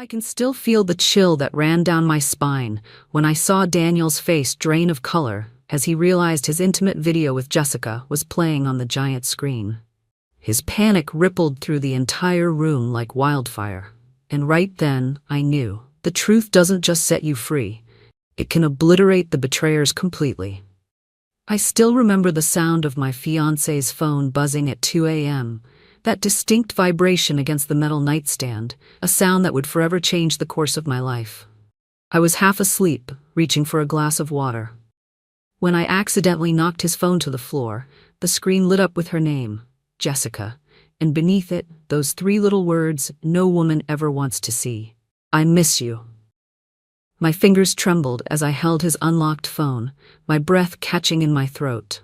I can still feel the chill that ran down my spine when I saw Daniel's face drain of color as he realized his intimate video with Jessica was playing on the giant screen. His panic rippled through the entire room like wildfire. And right then, I knew, the truth doesn't just set you free, it can obliterate the betrayers completely. I still remember the sound of my fiancé's phone buzzing at 2 a.m., that distinct vibration against the metal nightstand, a sound that would forever change the course of my life. I was half asleep, reaching for a glass of water. When I accidentally knocked his phone to the floor, the screen lit up with her name, Jessica, and beneath it, those three little words no woman ever wants to see. I miss you. My fingers trembled as I held his unlocked phone, my breath catching in my throat.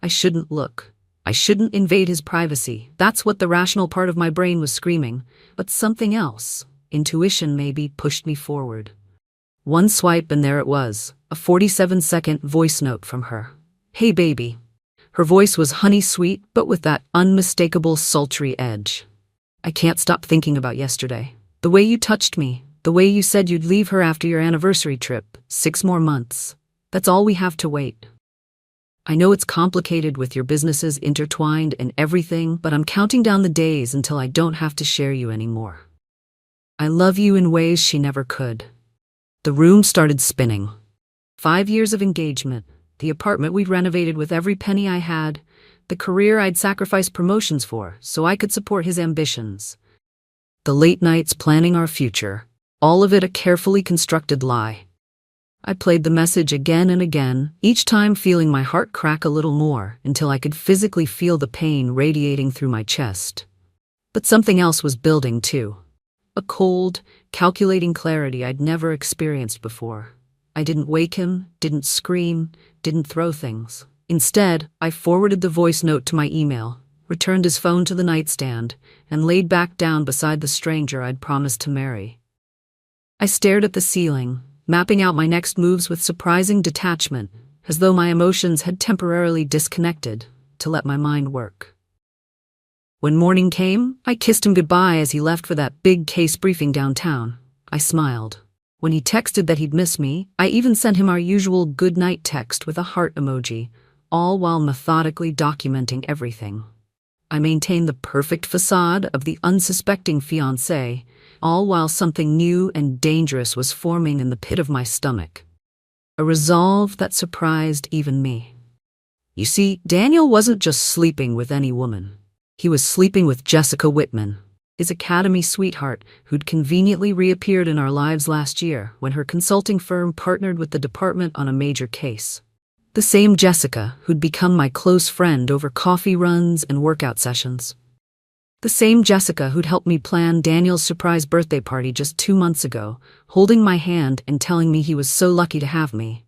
I shouldn't look. I shouldn't invade his privacy. That's what the rational part of my brain was screaming. But something else, intuition maybe, pushed me forward. One swipe and there it was, a 47-second voice note from her. Hey baby. Her voice was honey-sweet, but with that unmistakable sultry edge. I can't stop thinking about yesterday. The way you touched me, the way you said you'd leave her after your anniversary trip, 6 more months. That's all we have to wait. I know it's complicated with your businesses intertwined and everything, but I'm counting down the days until I don't have to share you anymore. I love you in ways she never could. The room started spinning. 5 years of engagement, the apartment we'd renovated with every penny I had, the career I'd sacrificed promotions for so I could support his ambitions. The late nights planning our future, all of it a carefully constructed lie. I played the message again and again, each time feeling my heart crack a little more until I could physically feel the pain radiating through my chest. But something else was building too. A cold, calculating clarity I'd never experienced before. I didn't wake him, didn't scream, didn't throw things. Instead, I forwarded the voice note to my email, returned his phone to the nightstand, and laid back down beside the stranger I'd promised to marry. I stared at the ceiling, mapping out my next moves with surprising detachment, as though my emotions had temporarily disconnected to let my mind work. When morning came, I kissed him goodbye as he left for that big case briefing downtown. I smiled. When he texted that he'd miss me, I even sent him our usual good night text with a heart emoji, all while methodically documenting everything. I maintained the perfect facade of the unsuspecting fiancé, all while something new and dangerous was forming in the pit of my stomach. A resolve that surprised even me. You see, Daniel wasn't just sleeping with any woman. He was sleeping with Jessica Whitman, his academy sweetheart who'd conveniently reappeared in our lives last year when her consulting firm partnered with the department on a major case. The same Jessica who'd become my close friend over coffee runs and workout sessions. The same Jessica who'd helped me plan Daniel's surprise birthday party just 2 months ago, holding my hand and telling me he was so lucky to have me.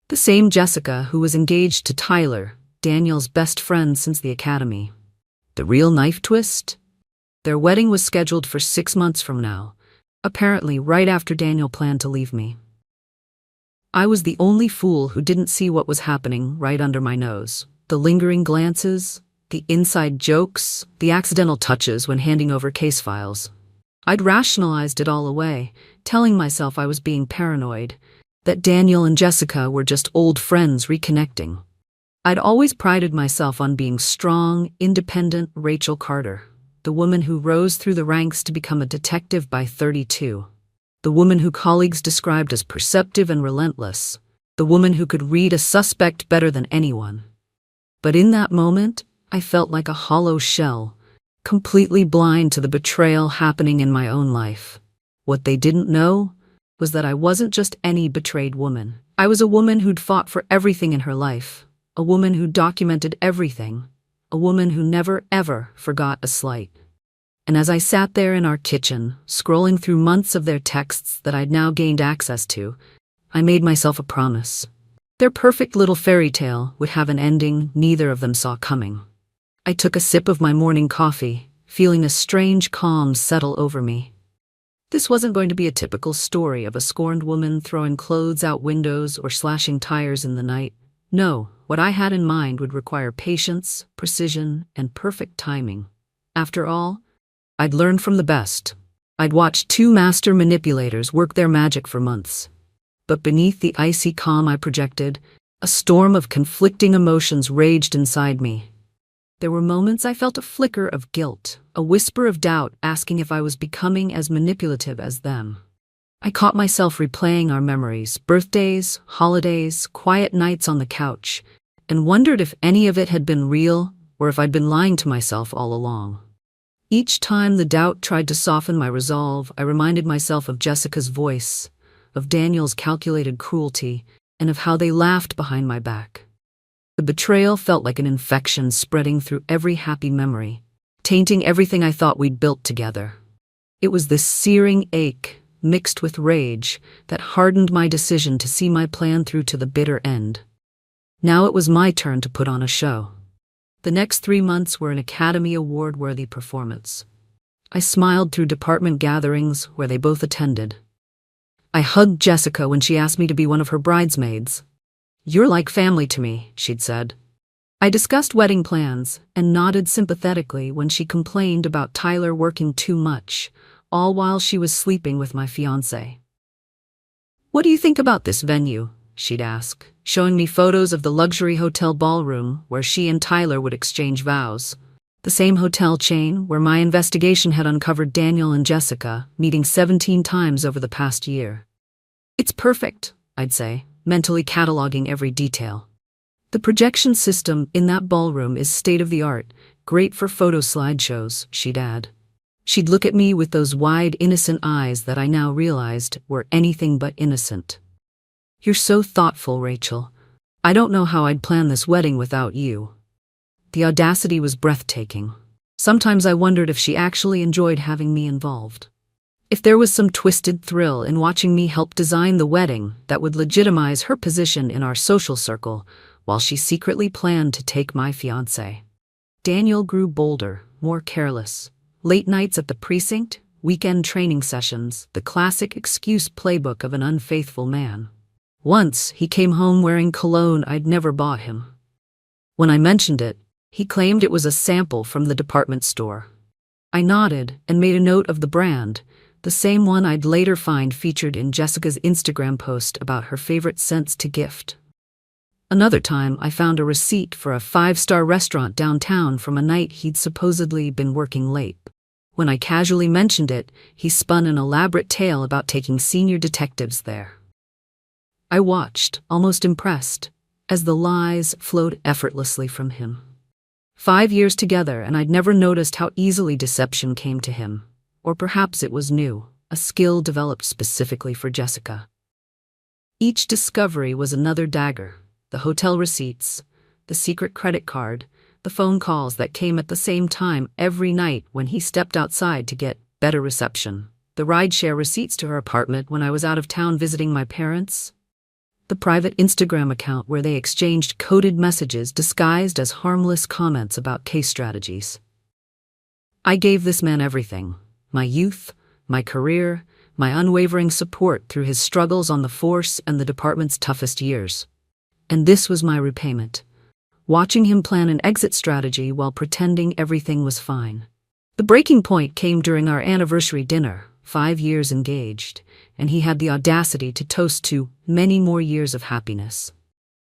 The same Jessica who was engaged to Tyler, Daniel's best friend since the academy. The real knife twist? Their wedding was scheduled for 6 months from now, apparently right after Daniel planned to leave me. I was the only fool who didn't see what was happening right under my nose. The lingering glances, the inside jokes, the accidental touches when handing over case files. I'd rationalized it all away, telling myself I was being paranoid, that Daniel and Jessica were just old friends reconnecting. I'd always prided myself on being strong, independent Rachel Carter, the woman who rose through the ranks to become a detective by 32. The woman who colleagues described as perceptive and relentless, the woman who could read a suspect better than anyone. But in that moment, I felt like a hollow shell, completely blind to the betrayal happening in my own life. What they didn't know was that I wasn't just any betrayed woman. I was a woman who'd fought for everything in her life, a woman who documented everything, a woman who never ever forgot a slight. And as I sat there in our kitchen, scrolling through months of their texts that I'd now gained access to, I made myself a promise. Their perfect little fairy tale would have an ending neither of them saw coming. I took a sip of my morning coffee, feeling a strange calm settle over me. This wasn't going to be a typical story of a scorned woman throwing clothes out windows or slashing tires in the night. No, what I had in mind would require patience, precision, and perfect timing. After all, I'd learned from the best. I'd watched two master manipulators work their magic for months. But beneath the icy calm I projected, a storm of conflicting emotions raged inside me. There were moments I felt a flicker of guilt, a whisper of doubt asking if I was becoming as manipulative as them. I caught myself replaying our memories, birthdays, holidays, quiet nights on the couch, and wondered if any of it had been real or if I'd been lying to myself all along. Each time the doubt tried to soften my resolve, I reminded myself of Jessica's voice, of Daniel's calculated cruelty, and of how they laughed behind my back. The betrayal felt like an infection spreading through every happy memory, tainting everything I thought we'd built together. It was this searing ache, mixed with rage, that hardened my decision to see my plan through to the bitter end. Now it was my turn to put on a show. The next 3 months were an Academy Award-worthy performance. I smiled through department gatherings where they both attended. I hugged Jessica when she asked me to be one of her bridesmaids. "You're like family to me," she'd said. I discussed wedding plans and nodded sympathetically when she complained about Tyler working too much, all while she was sleeping with my fiancé. "What do you think about this venue?" she'd ask, showing me photos of the luxury hotel ballroom where she and Tyler would exchange vows. The same hotel chain where my investigation had uncovered Daniel and Jessica meeting 17 times over the past year. "It's perfect," I'd say, mentally cataloging every detail. "The projection system in that ballroom is state-of-the-art, great for photo slideshows," she'd add. She'd look at me with those wide, innocent eyes that I now realized were anything but innocent. "You're so thoughtful, Rachel. I don't know how I'd plan this wedding without you." The audacity was breathtaking. Sometimes I wondered if she actually enjoyed having me involved. If there was some twisted thrill in watching me help design the wedding that would legitimize her position in our social circle, while she secretly planned to take my fiancé. Daniel grew bolder, more careless. Late nights at the precinct, weekend training sessions, the classic excuse playbook of an unfaithful man. Once, he came home wearing cologne I'd never bought him. When I mentioned it, he claimed it was a sample from the department store. I nodded and made a note of the brand, the same one I'd later find featured in Jessica's Instagram post about her favorite scents to gift. Another time, I found a receipt for a 5-star restaurant downtown from a night he'd supposedly been working late. When I casually mentioned it, he spun an elaborate tale about taking senior detectives there. I watched, almost impressed, as the lies flowed effortlessly from him. 5 years together, and I'd never noticed how easily deception came to him. Or perhaps it was new, a skill developed specifically for Jessica. Each discovery was another dagger: the hotel receipts, the secret credit card, the phone calls that came at the same time every night when he stepped outside to get better reception, the rideshare receipts to her apartment when I was out of town visiting my parents, the private Instagram account where they exchanged coded messages disguised as harmless comments about case strategies. I gave this man everything: my youth, my career, my unwavering support through his struggles on the force and the department's toughest years. And this was my repayment: watching him plan an exit strategy while pretending everything was fine. The breaking point came during our anniversary dinner, 5 years engaged, and he had the audacity to toast to many more years of happiness.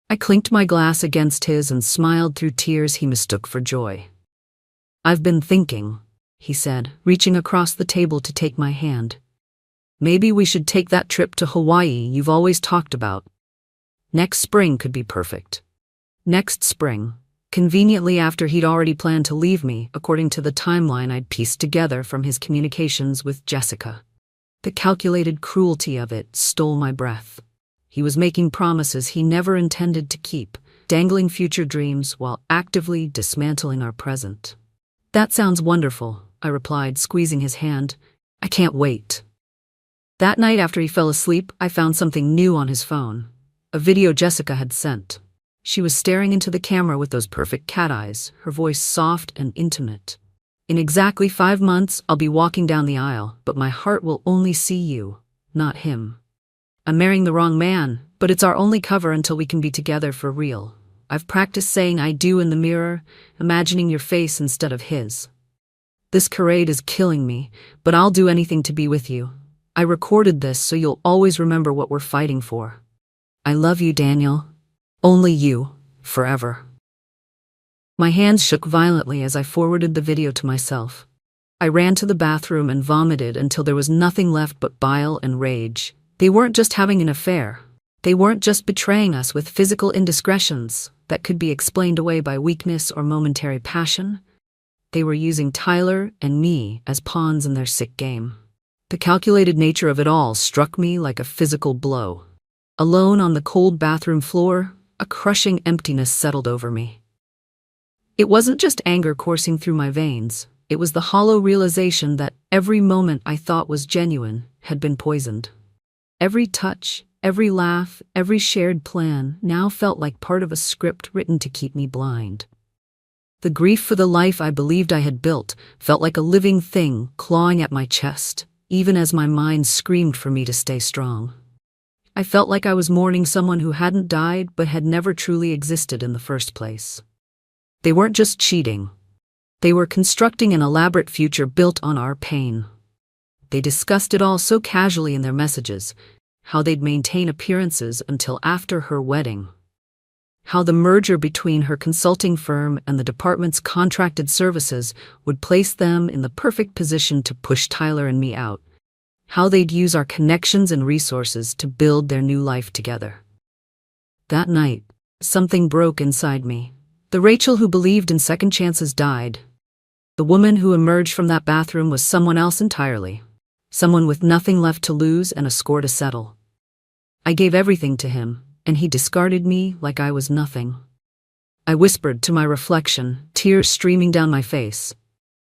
I clinked my glass against his and smiled through tears he mistook for joy. "I've been thinking," he said, reaching across the table to take my hand. "Maybe we should take that trip to Hawaii you've always talked about. Next spring could be perfect." Next spring, conveniently after he'd already planned to leave me, according to the timeline I'd pieced together from his communications with Jessica. The calculated cruelty of it stole my breath. He was making promises he never intended to keep, dangling future dreams while actively dismantling our present. "That sounds wonderful," I replied, squeezing his hand. "I can't wait." That night after he fell asleep, I found something new on his phone. A video Jessica had sent. She was staring into the camera with those perfect cat eyes, her voice soft and intimate. "In exactly 5 months, I'll be walking down the aisle, but my heart will only see you, not him. I'm marrying the wrong man, but it's our only cover until we can be together for real. I've practiced saying I do in the mirror, imagining your face instead of his." This charade is killing me, but I'll do anything to be with you. I recorded this so you'll always remember what we're fighting for. I love you, Daniel. Only you, forever." My hands shook violently as I forwarded the video to myself. I ran to the bathroom and vomited until there was nothing left but bile and rage. They weren't just having an affair. They weren't just betraying us with physical indiscretions that could be explained away by weakness or momentary passion. They were using Tyler and me as pawns in their sick game. The calculated nature of it all struck me like a physical blow. Alone on the cold bathroom floor, a crushing emptiness settled over me. It wasn't just anger coursing through my veins. It was the hollow realization that every moment I thought was genuine had been poisoned. Every touch, every laugh, every shared plan now felt like part of a script written to keep me blind. The grief for the life I believed I had built felt like a living thing clawing at my chest, even as my mind screamed for me to stay strong. I felt like I was mourning someone who hadn't died but had never truly existed in the first place. They weren't just cheating. They were constructing an elaborate future built on our pain. They discussed it all so casually in their messages, how they'd maintain appearances until after her wedding, how the merger between her consulting firm and the department's contracted services would place them in the perfect position to push Tyler and me out, how they'd use our connections and resources to build their new life together. That night, something broke inside me. The Rachel who believed in second chances died. The woman who emerged from that bathroom was someone else entirely. Someone with nothing left to lose and a score to settle. I gave everything to him, and he discarded me like I was nothing. I whispered to my reflection, tears streaming down my face.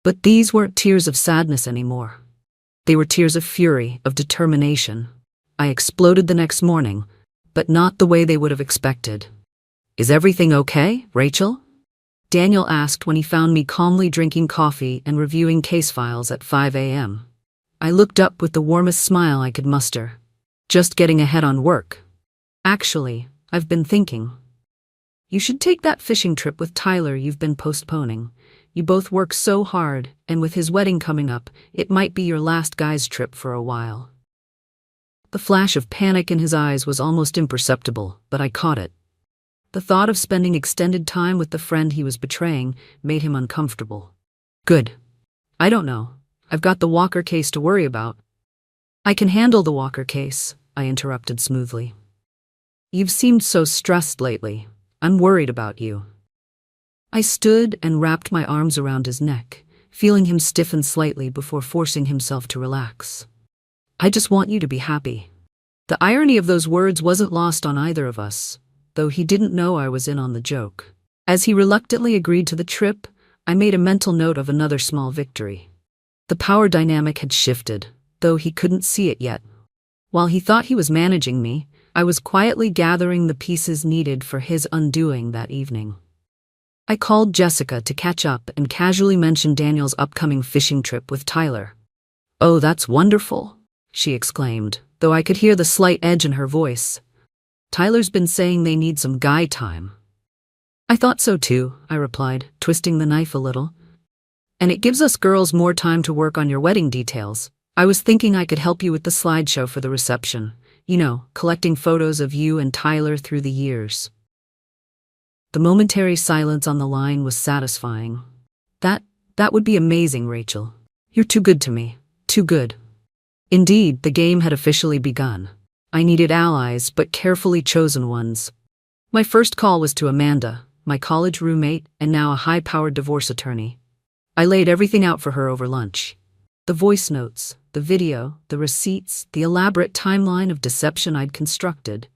But these weren't tears of sadness anymore. They were tears of fury, of determination. I exploded the next morning, but not the way they would have expected. "Is everything okay, Rachel?" Daniel asked when he found me calmly drinking coffee and reviewing case files at 5 a.m. I looked up with the warmest smile I could muster. "Just getting ahead on work. Actually, I've been thinking. You should take that fishing trip with Tyler you've been postponing. You both work so hard, and with his wedding coming up, it might be your last guy's trip for a while." The flash of panic in his eyes was almost imperceptible, but I caught it. The thought of spending extended time with the friend he was betraying made him uncomfortable. "Good. I don't know. I've got the Walker case to worry about." "I can handle the Walker case," I interrupted smoothly. "You've seemed so stressed lately. I'm worried about you." I stood and wrapped my arms around his neck, feeling him stiffen slightly before forcing himself to relax. "I just want you to be happy." The irony of those words wasn't lost on either of us, though he didn't know I was in on the joke. As he reluctantly agreed to the trip, I made a mental note of another small victory. The power dynamic had shifted, though he couldn't see it yet. While he thought he was managing me, I was quietly gathering the pieces needed for his undoing that evening. I called Jessica to catch up and casually mentioned Daniel's upcoming fishing trip with Tyler. "Oh, that's wonderful," she exclaimed, though I could hear the slight edge in her voice. "Tyler's been saying they need some guy time." "I thought so too," I replied, twisting the knife a little. "And it gives us girls more time to work on your wedding details. I was thinking I could help you with the slideshow for the reception. You know, collecting photos of you and Tyler through the years." The momentary silence on the line was satisfying. That would be amazing, Rachel. You're too good to me. Too good." Indeed, the game had officially begun. I needed allies, but carefully chosen ones. My first call was to Amanda, my college roommate and now a high-powered divorce attorney. I laid everything out for her over lunch. The voice notes, the video, the receipts, the elaborate timeline of deception I'd constructed.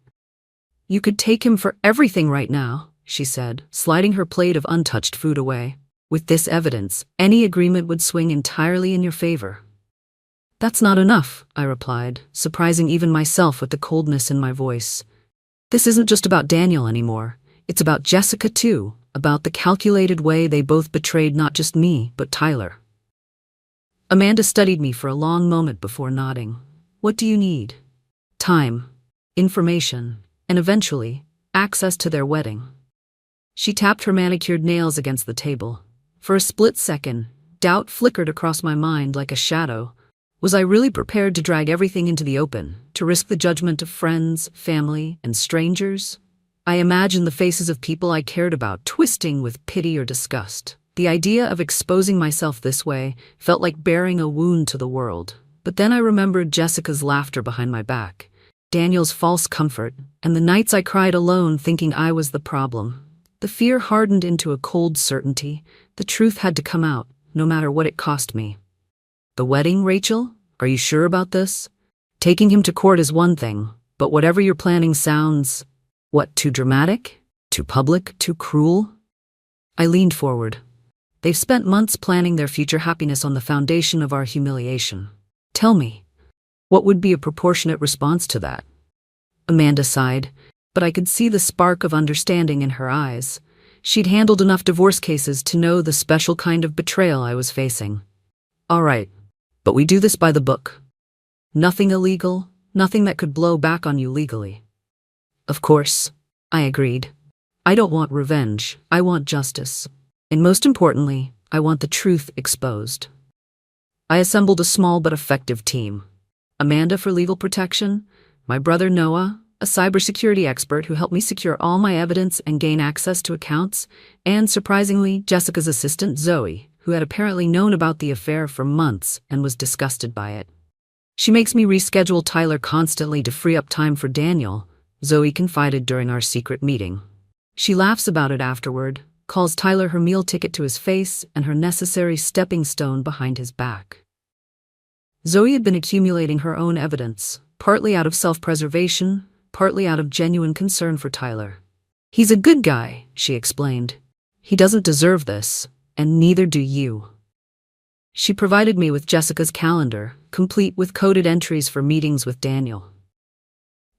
"You could take him for everything right now," she said, sliding her plate of untouched food away. "With this evidence, any agreement would swing entirely in your favor." "That's not enough," I replied, surprising even myself with the coldness in my voice. "This isn't just about Daniel anymore. It's about Jessica too, about the calculated way they both betrayed not just me, but Tyler." Amanda studied me for a long moment before nodding. "What do you need?" "Time, information, and eventually, access to their wedding." She tapped her manicured nails against the table. For a split second, Doubt flickered across my mind like a shadow. Was I really prepared to drag everything into the open, to risk the judgment of friends, family, and strangers? I imagined the faces of people I cared about twisting with pity or disgust. The idea of exposing myself this way felt like bearing a wound to the world. But then I remembered Jessica's laughter behind my back, Daniel's false comfort, and the nights I cried alone thinking I was the problem. The fear hardened into a cold certainty. The truth had to come out, no matter what it cost me. The wedding, Rachel? Are you sure about this? Taking him to court is one thing, but whatever you're planning sounds… what, too dramatic? Too public? Too cruel? I leaned forward. They've spent months planning their future happiness on the foundation of our humiliation. Tell me, what would be a proportionate response to that? Amanda sighed, but I could see the spark of understanding in her eyes. She'd handled enough divorce cases to know the special kind of betrayal I was facing. All right, but we do this by the book. Nothing illegal, nothing that could blow back on you legally. Of course, I agreed. I don't want revenge, I want justice. And most importantly, I want the truth exposed. I assembled a small but effective team. Amanda for legal protection, my brother Noah, a cybersecurity expert who helped me secure all my evidence and gain access to accounts, and surprisingly, Jessica's assistant Zoe, who had apparently known about the affair for months and was disgusted by it. She makes me reschedule Tyler constantly to free up time for Daniel, Zoe confided during our secret meeting. She laughs about it afterward, calls Tyler her meal ticket to his face and her necessary stepping stone behind his back. Zoe had been accumulating her own evidence, partly out of self-preservation, partly out of genuine concern for Tyler. He's a good guy, she explained. He doesn't deserve this, and neither do you. She provided me with Jessica's calendar, complete with coded entries for meetings with Daniel.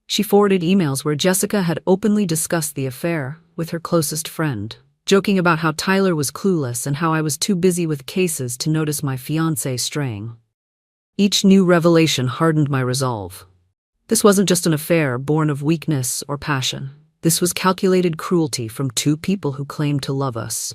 She forwarded emails where Jessica had openly discussed the affair with her closest friend, joking about how Tyler was clueless and how I was too busy with cases to notice my fiancé straying. Each new revelation hardened my resolve. This wasn't just an affair born of weakness or passion. This was calculated cruelty from two people who claimed to love us.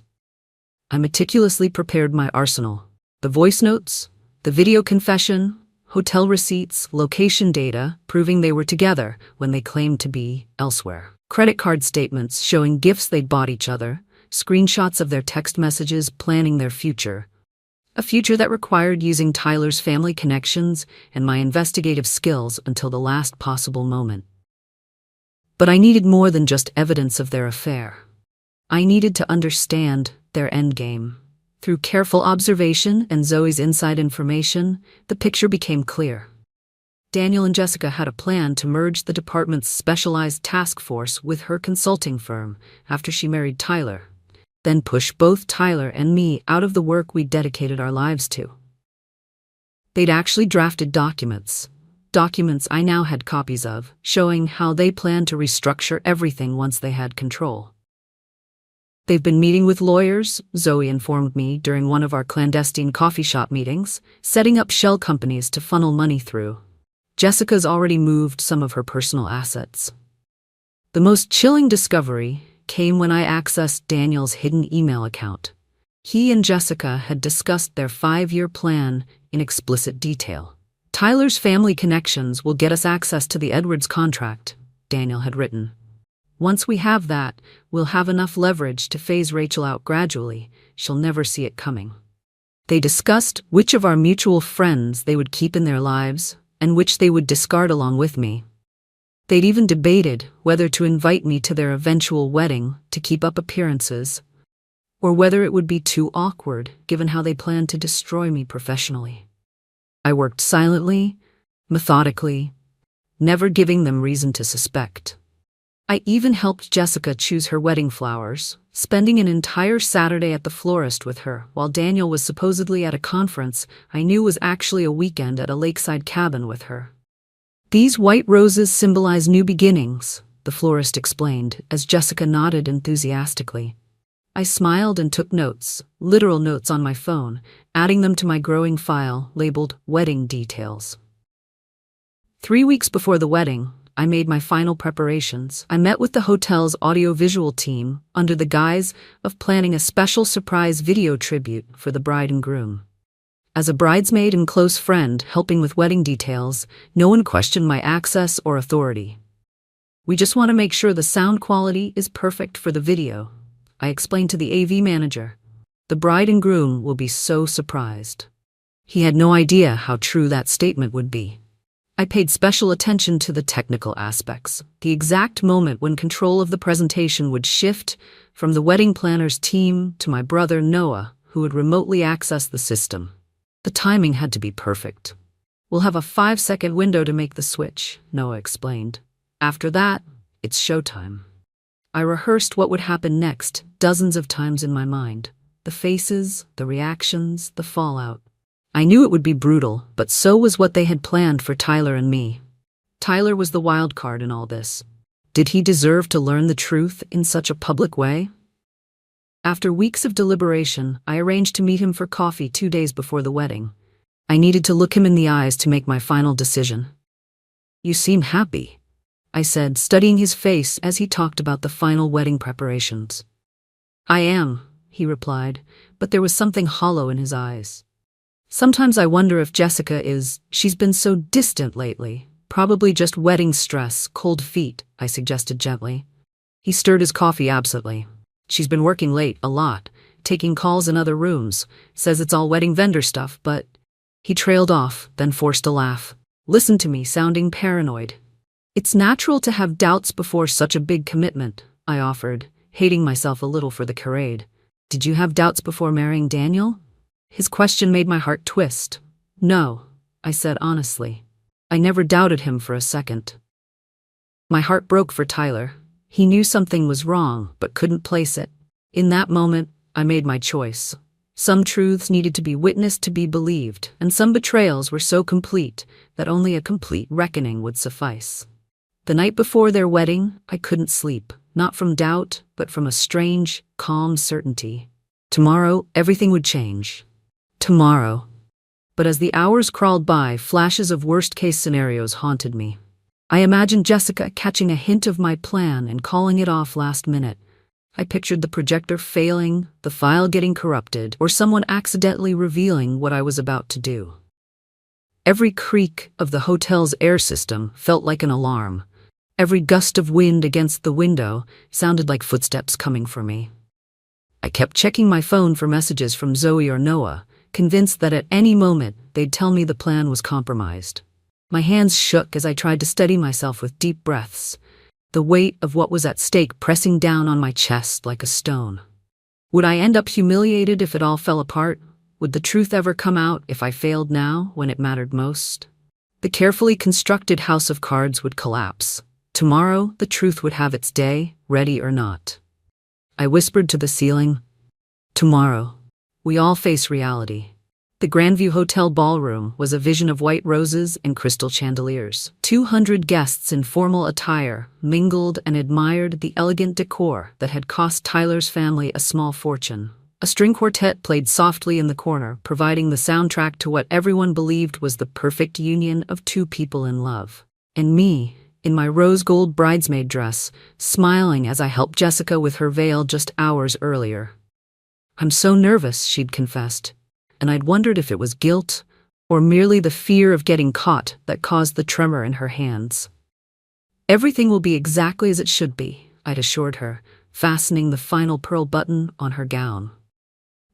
I meticulously prepared my arsenal. The voice notes, the video confession, hotel receipts, location data proving they were together when they claimed to be elsewhere. Credit card statements showing gifts they'd bought each other, screenshots of their text messages planning their future. A future that required using Tyler's family connections and my investigative skills until the last possible moment. But I needed more than just evidence of their affair. I needed to understand their endgame. Through careful observation and Zoe's inside information, the picture became clear. Daniel and Jessica had a plan to merge the department's specialized task force with her consulting firm after she married Tyler, then push both Tyler and me out of the work we dedicated our lives to. They'd actually drafted documents I now had copies of, showing how they planned to restructure everything once they had control. They've been meeting with lawyers, Zoe informed me during one of our clandestine coffee shop meetings, setting up shell companies to funnel money through. Jessica's already moved some of her personal assets. The most chilling discovery came when I accessed Daniel's hidden email account. He and Jessica had discussed their 5-year plan in explicit detail. Tyler's family connections will get us access to the Edwards contract, Daniel had written. Once we have that, we'll have enough leverage to phase Rachel out gradually. She'll never see it coming. They discussed which of our mutual friends they would keep in their lives and which they would discard along with me. They'd even debated whether to invite me to their eventual wedding to keep up appearances, or whether it would be too awkward given how they planned to destroy me professionally. I worked silently, methodically, never giving them reason to suspect. I even helped Jessica choose her wedding flowers, spending an entire Saturday at the florist with her while Daniel was supposedly at a conference I knew was actually a weekend at a lakeside cabin with her. These white roses symbolize new beginnings, the florist explained as Jessica nodded enthusiastically. I smiled and took notes, literal notes on my phone, adding them to my growing file labeled Wedding Details. 3 weeks before the wedding, I made my final preparations. I met with the hotel's audiovisual team under the guise of planning a special surprise video tribute for the bride and groom. As a bridesmaid and close friend helping with wedding details, no one questioned my access or authority. "We just want to make sure the sound quality is perfect for the video," I explained to the AV manager. "The bride and groom will be so surprised." He had no idea how true that statement would be. I paid special attention to the technical aspects, the exact moment when control of the presentation would shift from the wedding planner's team to my brother Noah, who would remotely access the system. The timing had to be perfect. "We'll have a 5-second window to make the switch," Noah explained. "After that, it's showtime." I rehearsed what would happen next dozens of times in my mind. The faces, the reactions, the fallout. I knew it would be brutal, but so was what they had planned for Tyler and me. Tyler was the wild card in all this. Did he deserve to learn the truth in such a public way? After weeks of deliberation, I arranged to meet him for coffee 2 days before the wedding. I needed to look him in the eyes to make my final decision. "You seem happy," I said, studying his face as he talked about the final wedding preparations. "I am," he replied, but there was something hollow in his eyes. "Sometimes I wonder if Jessica is. She's been so distant lately. Probably just wedding stress, cold feet," I suggested gently. He stirred his coffee absently. "She's been working late, a lot, taking calls in other rooms. Says it's all wedding vendor stuff, but..." He trailed off, then forced a laugh. "Listen to me, sounding paranoid." "It's natural to have doubts before such a big commitment," I offered, hating myself a little for the charade. "Did you have doubts before marrying Daniel?" His question made my heart twist. "No," I said honestly. "I never doubted him for a second." My heart broke for Tyler. He knew something was wrong, but couldn't place it. In that moment, I made my choice. Some truths needed to be witnessed to be believed, and some betrayals were so complete that only a complete reckoning would suffice. The night before their wedding, I couldn't sleep, not from doubt, but from a strange, calm certainty. Tomorrow, everything would change. Tomorrow. But as the hours crawled by, flashes of worst-case scenarios haunted me. I imagined Jessica catching a hint of my plan and calling it off last minute. I pictured the projector failing, the file getting corrupted, or someone accidentally revealing what I was about to do. Every creak of the hotel's air system felt like an alarm. Every gust of wind against the window sounded like footsteps coming for me. I kept checking my phone for messages from Zoe or Noah, convinced that at any moment they'd tell me the plan was compromised. My hands shook as I tried to steady myself with deep breaths, the weight of what was at stake pressing down on my chest like a stone. Would I end up humiliated if it all fell apart? Would the truth ever come out if I failed now, when it mattered most? The carefully constructed house of cards would collapse. Tomorrow, the truth would have its day, ready or not. I whispered to the ceiling, "Tomorrow, we all face reality." The Grandview Hotel ballroom was a vision of white roses and crystal chandeliers. 200 guests in formal attire mingled and admired the elegant decor that had cost Tyler's family a small fortune. A string quartet played softly in the corner, providing the soundtrack to what everyone believed was the perfect union of two people in love. And me, in my rose gold bridesmaid dress, smiling as I helped Jessica with her veil just hours earlier. "I'm so nervous," she'd confessed, and I'd wondered if it was guilt or merely the fear of getting caught that caused the tremor in her hands. "Everything will be exactly as it should be," I'd assured her, fastening the final pearl button on her gown.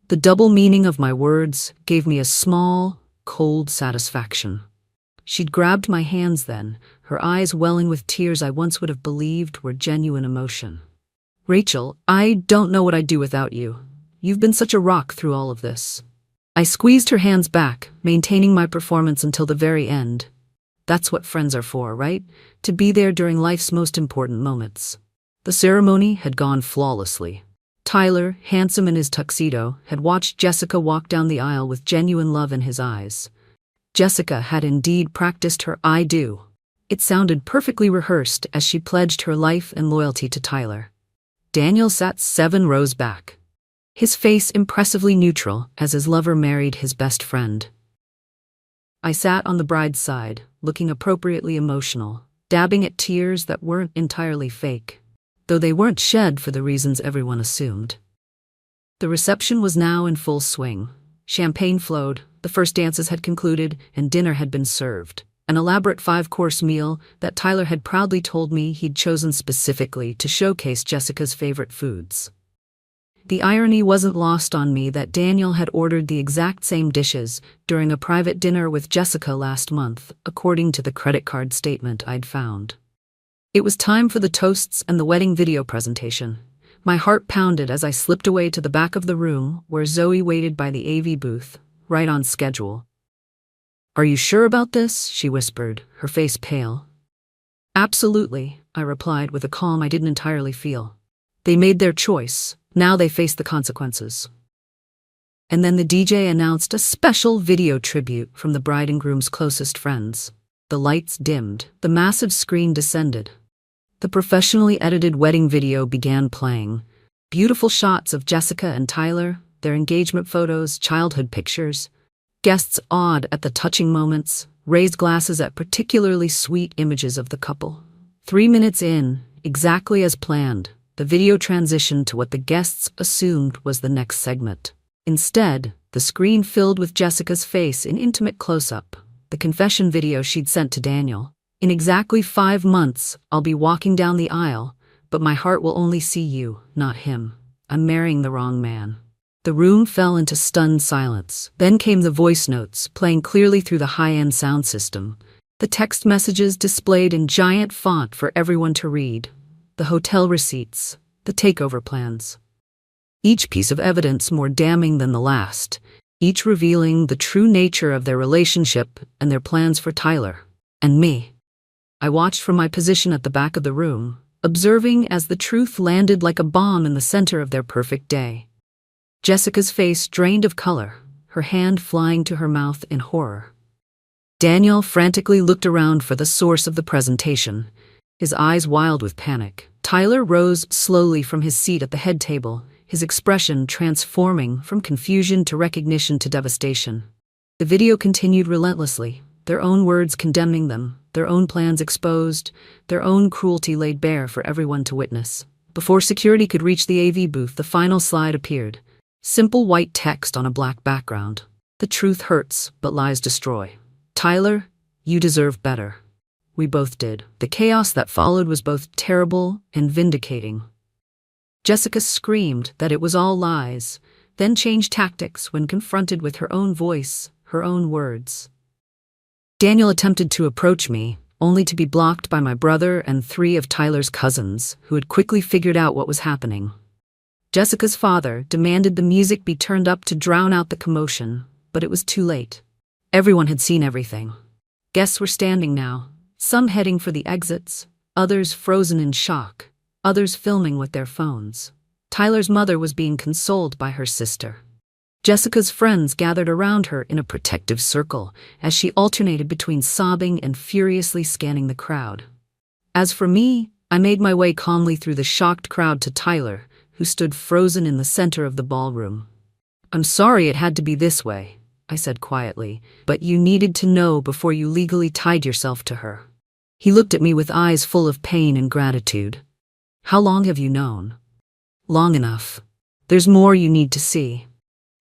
The double meaning of my words gave me a small, cold satisfaction. She'd grabbed my hands then, her eyes welling with tears I once would have believed were genuine emotion. "Rachel, I don't know what I'd do without you. You've been such a rock through all of this." I squeezed her hands back, maintaining my performance until the very end. That's what friends are for, right? To be there during life's most important moments. The ceremony had gone flawlessly. Tyler, handsome in his tuxedo, had watched Jessica walk down the aisle with genuine love in his eyes. Jessica had indeed practiced her "I do." It sounded perfectly rehearsed as she pledged her life and loyalty to Tyler. Daniel sat 7 rows back, his face impressively neutral as his lover married his best friend. I sat on the bride's side, looking appropriately emotional, dabbing at tears that weren't entirely fake, though they weren't shed for the reasons everyone assumed. The reception was now in full swing. Champagne flowed, the first dances had concluded, and dinner had been served. An elaborate 5-course meal that Tyler had proudly told me he'd chosen specifically to showcase Jessica's favorite foods. The irony wasn't lost on me that Daniel had ordered the exact same dishes during a private dinner with Jessica last month, according to the credit card statement I'd found. It was time for the toasts and the wedding video presentation. My heart pounded as I slipped away to the back of the room where Zoe waited by the AV booth, right on schedule. "Are you sure about this?" she whispered, her face pale. "Absolutely," I replied with a calm I didn't entirely feel. They made their choice. Now they face the consequences. And then the DJ announced a special video tribute from the bride and groom's closest friends. The lights dimmed, the massive screen descended. The professionally edited wedding video began playing. Beautiful shots of Jessica and Tyler, their engagement photos, childhood pictures. Guests awed at the touching moments, raised glasses at particularly sweet images of the couple. 3 minutes in, exactly as planned, the video transitioned to what the guests assumed was the next segment. Instead, the screen filled with Jessica's face in intimate close-up, the confession video she'd sent to Daniel. "In exactly 5 months, I'll be walking down the aisle, but my heart will only see you, not him. I'm marrying the wrong man." The room fell into stunned silence. Then came the voice notes, playing clearly through the high-end sound system. The text messages displayed in giant font for everyone to read. The hotel receipts, the takeover plans. Each piece of evidence more damning than the last, each revealing the true nature of their relationship and their plans for Tyler and me. I watched from my position at the back of the room, observing as the truth landed like a bomb in the center of their perfect day. Jessica's face drained of color, her hand flying to her mouth in horror. Daniel frantically looked around for the source of the presentation, his eyes wild with panic. Tyler rose slowly from his seat at the head table, his expression transforming from confusion to recognition to devastation. The video continued relentlessly, their own words condemning them, their own plans exposed, their own cruelty laid bare for everyone to witness. Before security could reach the AV booth, the final slide appeared. Simple white text on a black background. "The truth hurts, but lies destroy. Tyler, you deserve better." We both did. The chaos that followed was both terrible and vindicating. Jessica screamed that it was all lies, then changed tactics when confronted with her own voice, her own words. Daniel attempted to approach me, only to be blocked by my brother and 3 of Tyler's cousins, who had quickly figured out what was happening. Jessica's father demanded the music be turned up to drown out the commotion, but it was too late. Everyone had seen everything. Guests were standing now, some heading for the exits, others frozen in shock, others filming with their phones. Tyler's mother was being consoled by her sister. Jessica's friends gathered around her in a protective circle as she alternated between sobbing and furiously scanning the crowd. As for me, I made my way calmly through the shocked crowd to Tyler, who stood frozen in the center of the ballroom. "I'm sorry it had to be this way," I said quietly, "but you needed to know before you legally tied yourself to her." He looked at me with eyes full of pain and gratitude. "How long have you known?" "Long enough. There's more you need to see."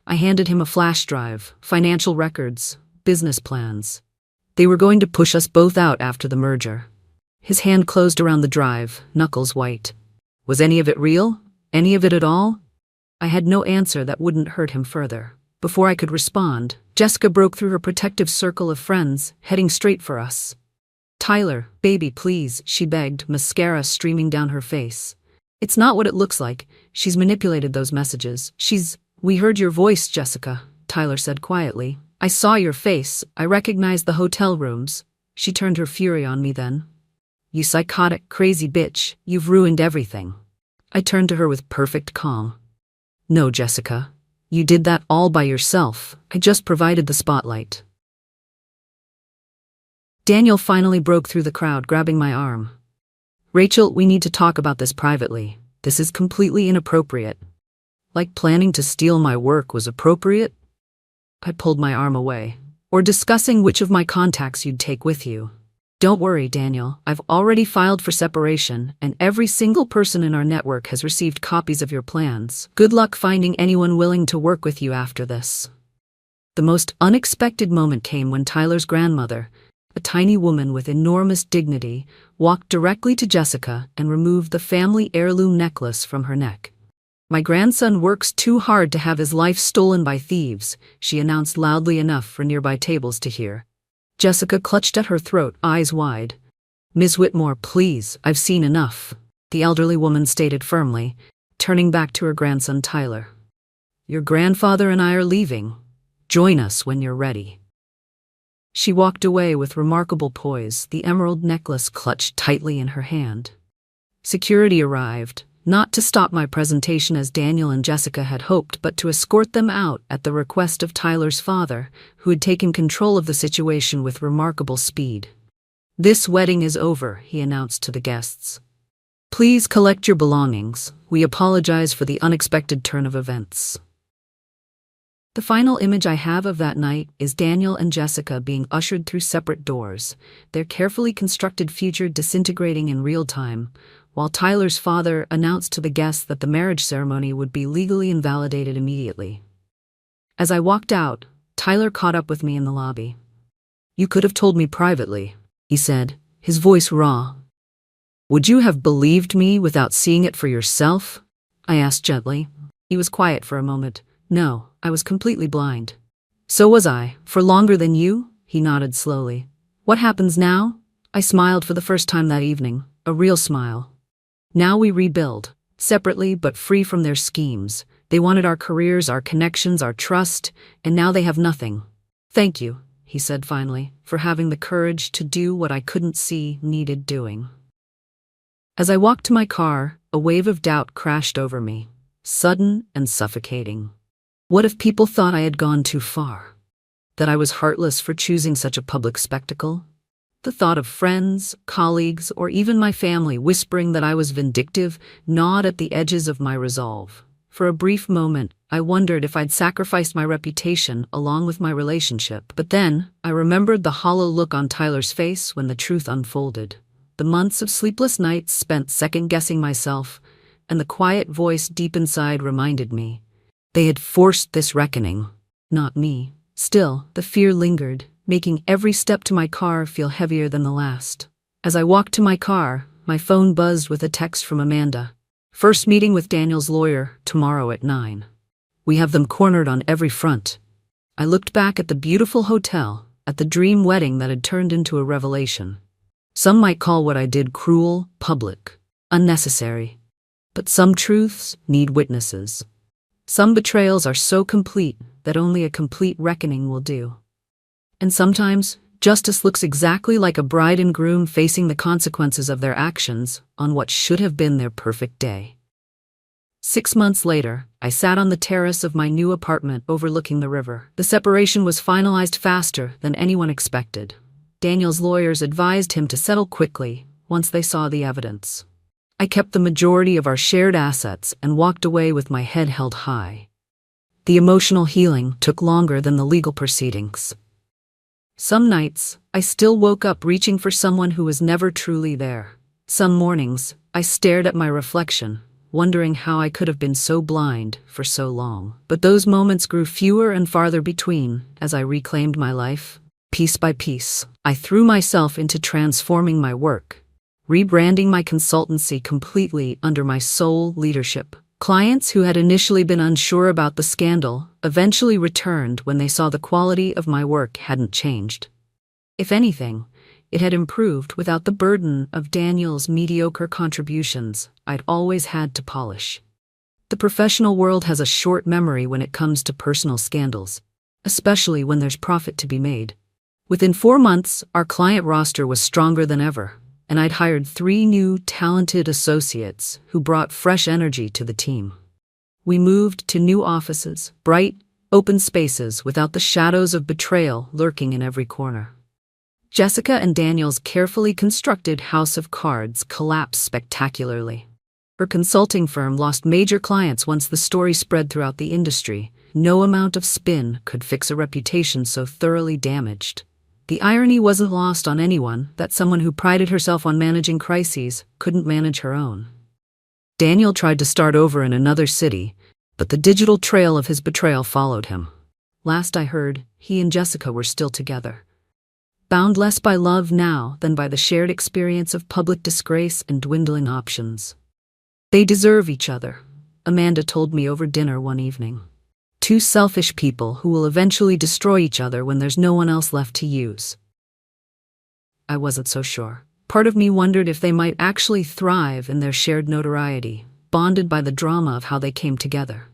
I handed him a flash drive, financial records, business plans. They were going to push us both out after the merger. His hand closed around the drive, knuckles white. Was any of it real? Any of it at all? I had no answer that wouldn't hurt him further. Before I could respond, Jessica broke through her protective circle of friends, heading straight for us. "Tyler, baby, please," she begged, mascara streaming down her face. "It's not what it looks like. She's manipulated those messages. We heard your voice, Jessica," Tyler said quietly. "I saw your face. I recognized the hotel rooms." She turned her fury on me then. "You psychotic, crazy bitch, you've ruined everything." I turned to her with perfect calm. "No, Jessica. You did that all by yourself. I just provided the spotlight." Daniel finally broke through the crowd, grabbing my arm. "Rachel, we need to talk about this privately. This is completely inappropriate." Like planning to steal my work was appropriate? I pulled my arm away. "Or discussing which of my contacts you'd take with you." Don't worry, Daniel. I've already filed for separation, and every single person in our network has received copies of your plans. Good luck finding anyone willing to work with you after this. The most unexpected moment came when Tyler's grandmother, a tiny woman with enormous dignity, walked directly to Jessica and removed the family heirloom necklace from her neck. "My grandson works too hard to have his life stolen by thieves," she announced loudly enough for nearby tables to hear. Jessica clutched at her throat, eyes wide. "Miss Whitmore, please, I've seen enough," the elderly woman stated firmly, turning back to her grandson Tyler. "Your grandfather and I are leaving. Join us when you're ready." She walked away with remarkable poise, the emerald necklace clutched tightly in her hand. Security arrived, not to stop my presentation as Daniel and Jessica had hoped, but to escort them out at the request of Tyler's father, who had taken control of the situation with remarkable speed. "This wedding is over," he announced to the guests. "Please collect your belongings. We apologize for the unexpected turn of events." The final image I have of that night is Daniel and Jessica being ushered through separate doors, their carefully constructed future disintegrating in real time, while Tyler's father announced to the guests that the marriage ceremony would be legally invalidated immediately. As I walked out, Tyler caught up with me in the lobby. "You could have told me privately," he said, his voice raw. "Would you have believed me without seeing it for yourself?" I asked gently. He was quiet for a moment. "No, I was completely blind." "So was I, for longer than you," he nodded slowly. "What happens now?" I smiled for the first time that evening, a real smile. "Now we rebuild, separately but free from their schemes. They wanted our careers, our connections, our trust, and now they have nothing. Thank you," he said finally, "for having the courage to do what I couldn't see needed doing." As I walked to my car, a wave of doubt crashed over me, sudden and suffocating. What if people thought I had gone too far? That I was heartless for choosing such a public spectacle? The thought of friends, colleagues, or even my family whispering that I was vindictive gnawed at the edges of my resolve. For a brief moment, I wondered if I'd sacrificed my reputation along with my relationship. But then, I remembered the hollow look on Tyler's face when the truth unfolded. The months of sleepless nights spent second-guessing myself, and the quiet voice deep inside reminded me. They had forced this reckoning, not me. Still, the fear lingered, making every step to my car feel heavier than the last. As I walked to my car, my phone buzzed with a text from Amanda. "First meeting with Daniel's lawyer, tomorrow at 9. We have them cornered on every front." I looked back at the beautiful hotel, at the dream wedding that had turned into a revelation. Some might call what I did cruel, public, unnecessary. But some truths need witnesses. Some betrayals are so complete that only a complete reckoning will do. And sometimes, justice looks exactly like a bride and groom facing the consequences of their actions on what should have been their perfect day. 6 months later, I sat on the terrace of my new apartment overlooking the river. The separation was finalized faster than anyone expected. Daniel's lawyers advised him to settle quickly once they saw the evidence. I kept the majority of our shared assets and walked away with my head held high. The emotional healing took longer than the legal proceedings. Some nights, I still woke up reaching for someone who was never truly there. Some mornings, I stared at my reflection, wondering how I could have been so blind for so long. But those moments grew fewer and farther between as I reclaimed my life. Piece by piece, I threw myself into transforming my work, rebranding my consultancy completely under my sole leadership. Clients who had initially been unsure about the scandal eventually returned when they saw the quality of my work hadn't changed. If anything, it had improved without the burden of Daniel's mediocre contributions I'd always had to polish. The professional world has a short memory when it comes to personal scandals, especially when there's profit to be made. Within 4 months, our client roster was stronger than ever, and I'd hired 3 new, talented associates who brought fresh energy to the team. We moved to new offices, bright, open spaces without the shadows of betrayal lurking in every corner. Jessica and Daniel's carefully constructed house of cards collapsed spectacularly. Her consulting firm lost major clients once the story spread throughout the industry. No amount of spin could fix a reputation so thoroughly damaged. The irony wasn't lost on anyone that someone who prided herself on managing crises couldn't manage her own. Daniel tried to start over in another city, but the digital trail of his betrayal followed him. Last I heard, he and Jessica were still together, bound less by love now than by the shared experience of public disgrace and dwindling options. They deserve each other, Amanda told me over dinner one evening. Two selfish people who will eventually destroy each other when there's no one else left to use. I wasn't so sure. Part of me wondered if they might actually thrive in their shared notoriety, bonded by the drama of how they came together.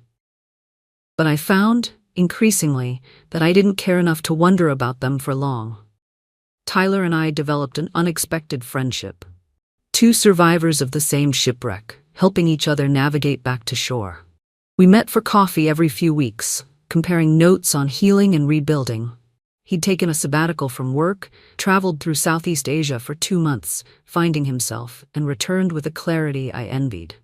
But I found, increasingly, that I didn't care enough to wonder about them for long. Tyler and I developed an unexpected friendship. Two survivors of the same shipwreck, helping each other navigate back to shore. We met for coffee every few weeks, comparing notes on healing and rebuilding. He'd taken a sabbatical from work, traveled through Southeast Asia for 2 months, finding himself, and returned with a clarity I envied.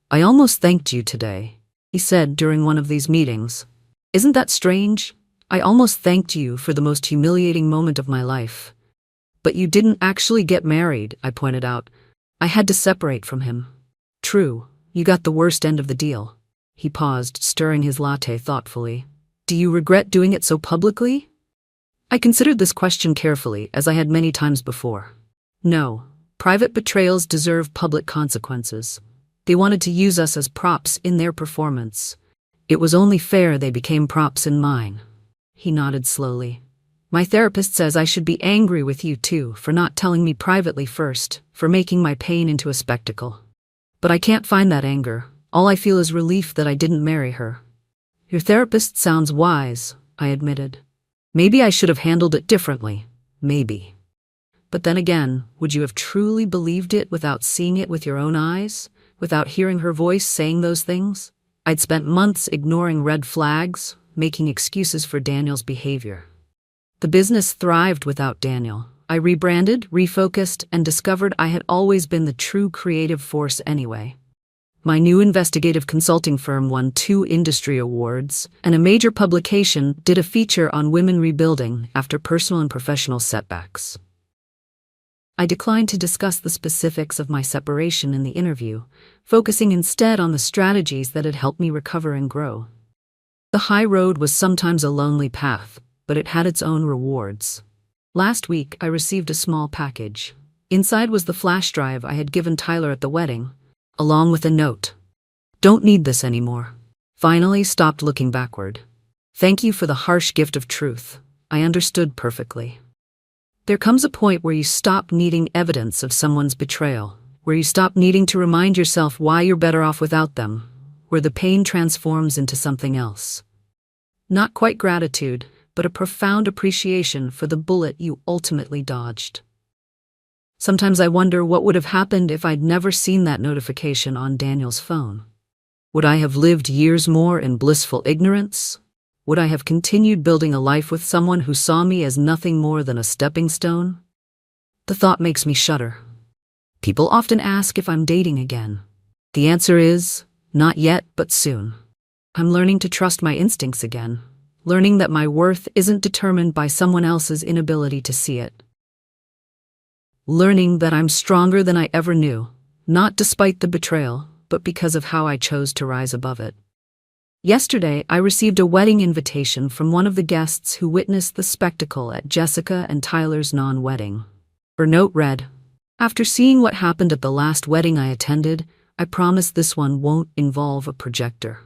"I almost thanked you today," he said during one of these meetings. "Isn't that strange? I almost thanked you for the most humiliating moment of my life." "But you didn't actually get married," I pointed out. "I had to separate from him." "True, you got the worst end of the deal." He paused, stirring his latte thoughtfully. "Do you regret doing it so publicly?" I considered this question carefully, as I had many times before. No, private betrayals deserve public consequences. They wanted to use us as props in their performance. It was only fair they became props in mine. He nodded slowly. "My therapist says I should be angry with you too, for not telling me privately first, for making my pain into a spectacle. But I can't find that anger. All I feel is relief that I didn't marry her." "Your therapist sounds wise," I admitted. "Maybe I should have handled it differently. Maybe. But then again, would you have truly believed it without seeing it with your own eyes? Without hearing her voice saying those things? I'd spent months ignoring red flags, making excuses for Daniel's behavior. The business thrived without Daniel. I rebranded, refocused, and discovered I had always been the true creative force anyway. My new investigative consulting firm won 2 industry awards, and a major publication did a feature on women rebuilding after personal and professional setbacks. I declined to discuss the specifics of my separation in the interview, focusing instead on the strategies that had helped me recover and grow. The high road was sometimes a lonely path, but it had its own rewards. Last week, I received a small package. Inside was the flash drive I had given Tyler at the wedding, along with a note. "Don't need this anymore. Finally stopped looking backward. Thank you for the harsh gift of truth. I understood perfectly." There comes a point where you stop needing evidence of someone's betrayal, where you stop needing to remind yourself why you're better off without them, where the pain transforms into something else. Not quite gratitude, but a profound appreciation for the bullet you ultimately dodged. Sometimes I wonder what would have happened if I'd never seen that notification on Daniel's phone. Would I have lived years more in blissful ignorance? Would I have continued building a life with someone who saw me as nothing more than a stepping stone? The thought makes me shudder. People often ask if I'm dating again. The answer is, not yet, but soon. I'm learning to trust my instincts again, learning that my worth isn't determined by someone else's inability to see it. Learning that I'm stronger than I ever knew, not despite the betrayal, but because of how I chose to rise above it. Yesterday, I received a wedding invitation from one of the guests who witnessed the spectacle at Jessica and Tyler's non-wedding. Her note read, "After seeing what happened at the last wedding I attended, I promise this one won't involve a projector."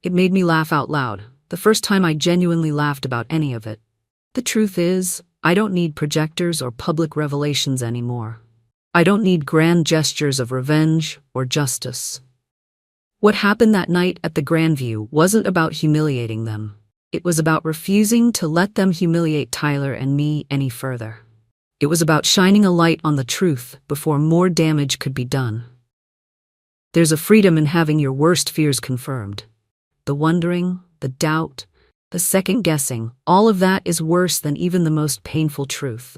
It made me laugh out loud, the first time I genuinely laughed about any of it. The truth is, I don't need projectors or public revelations anymore. I don't need grand gestures of revenge or justice. What happened that night at the Grandview wasn't about humiliating them. It was about refusing to let them humiliate Tyler and me any further. It was about shining a light on the truth before more damage could be done. There's a freedom in having your worst fears confirmed. The wondering, the doubt, the second-guessing, all of that is worse than even the most painful truth.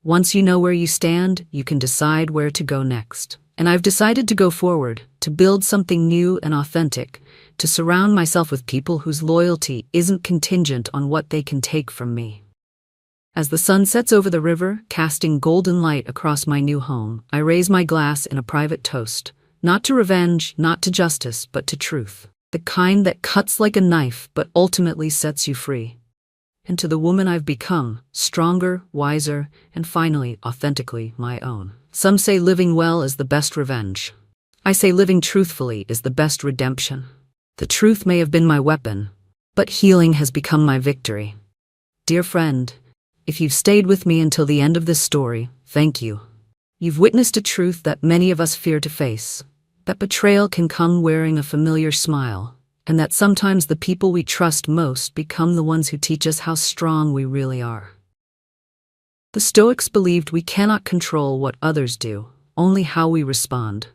Once you know where you stand, you can decide where to go next. And I've decided to go forward, to build something new and authentic, to surround myself with people whose loyalty isn't contingent on what they can take from me. As the sun sets over the river, casting golden light across my new home, I raise my glass in a private toast, not to revenge, not to justice, but to truth. The kind that cuts like a knife but ultimately sets you free. And to the woman I've become, stronger, wiser, and finally, authentically my own. Some say living well is the best revenge. I say living truthfully is the best redemption. The truth may have been my weapon, but healing has become my victory. Dear friend, if you've stayed with me until the end of this story, thank you. You've witnessed a truth that many of us fear to face, that betrayal can come wearing a familiar smile, and that sometimes the people we trust most become the ones who teach us how strong we really are. The Stoics believed we cannot control what others do, only how we respond,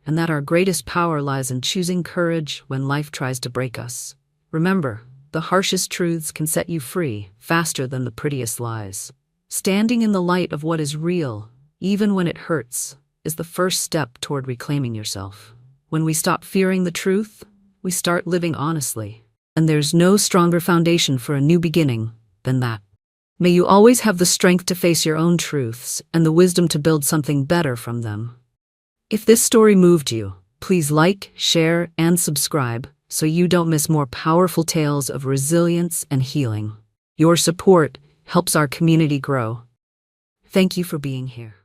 and that our greatest power lies in choosing courage when life tries to break us. Remember, the harshest truths can set you free faster than the prettiest lies. Standing in the light of what is real, even when it hurts, is the first step toward reclaiming yourself. When we stop fearing the truth, we start living honestly. And there's no stronger foundation for a new beginning than that. May you always have the strength to face your own truths and the wisdom to build something better from them. If this story moved you, please like, share, and subscribe so you don't miss more powerful tales of resilience and healing. Your support helps our community grow. Thank you for being here.